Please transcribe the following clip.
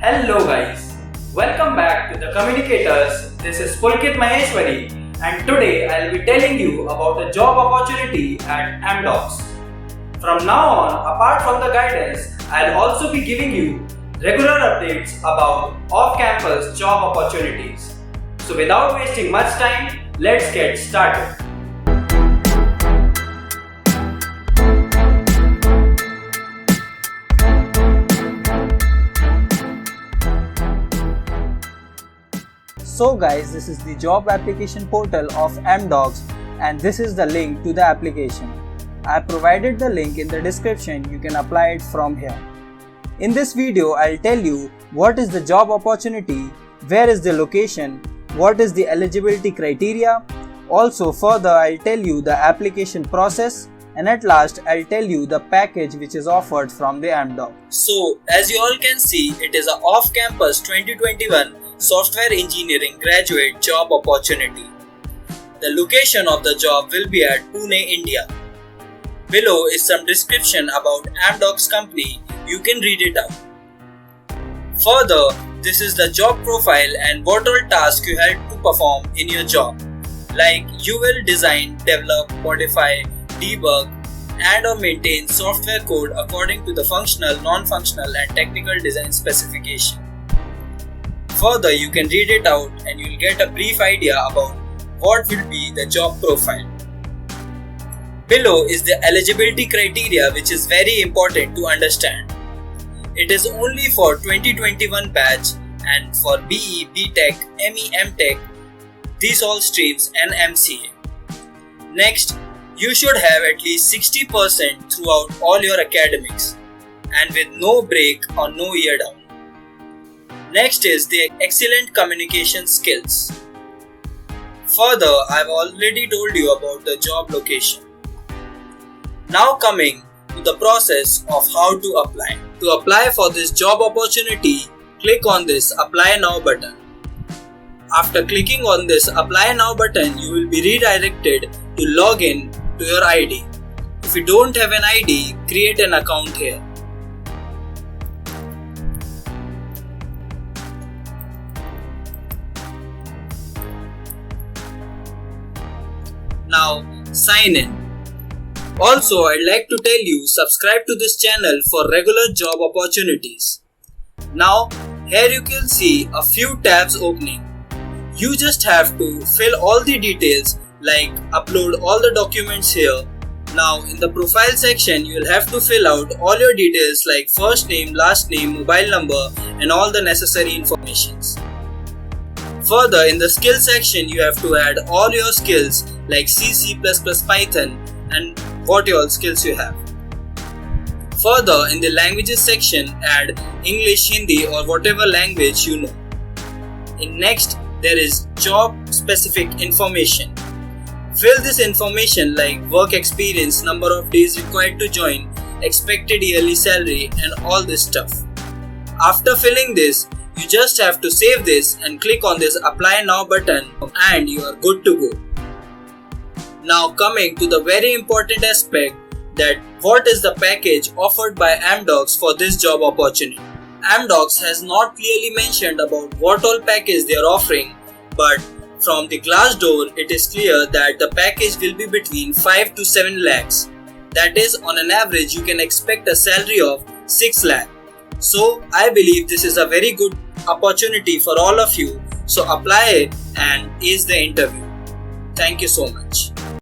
Hello guys, welcome back to the Communicators. This is Pulkit Maheshwari and today I'll be telling you about a job opportunity at Amdocs. From now on, apart from the guidance, I'll also be giving you regular updates about off-campus job opportunities. So without wasting much time, let's get started. So guys, this is the job application portal of Amdocs and this is the link to the application. I provided the link in the description. You can apply it from here. In this video, I'll tell you what is the job opportunity, where is the location, what is the eligibility criteria. Also further, I'll tell you the application process and at last I'll tell you the package which is offered from the Amdocs. So as you all can see, it is an off-campus 2021 software engineering graduate job opportunity. The location of the job will be at Pune, India. Below is some description about Amdocs company. You can read it out. Further, this is the job profile and what all tasks you have to perform in your job. Like you will design, develop, modify, debug and or maintain software code according to the functional, non-functional and technical design specification. Further, you can read it out and you'll get a brief idea about what will be the job profile. Below is the eligibility criteria, which is very important to understand. It is only for 2021 batch and for BE, BTech, ME, MTech, these all streams and MCA. Next, you should have at least 60% throughout all your academics and with no break or no year down. Next is the excellent communication skills. Further, I've already told you about the job location. Now coming to the process of how to apply. To apply for this job opportunity, click on this Apply Now button. After clicking on this Apply Now button, you will be redirected to log in to your ID. If you don't have an ID, create an account here. Now sign in. Also, I'd like to tell you subscribe to this channel for regular job opportunities. Now here you can see a few tabs opening. You just have to fill all the details like upload all the documents here. Now in the profile section you will have to fill out all your details like first name, last name, mobile number and all the necessary informations. Further, in the skill section, you have to add all your skills like C, C++, Python and what all skills you have. Further, in the languages section, add English, Hindi or whatever language you know. In next, there is job specific information. Fill this information like work experience, number of days required to join, expected yearly salary and all this stuff. After filling this, you just have to save this and click on this Apply Now button and you are good to go. Now coming to the very important aspect, that what is the package offered by Amdocs for this job opportunity. Amdocs has not clearly mentioned about what all package they are offering, but from the Glassdoor it is clear that the package will be between 5 to 7 lakhs. That is, on an average you can expect a salary of 6 lakh. So I believe this is a very good opportunity for all of you. So apply it and ace the interview. Thank you so much.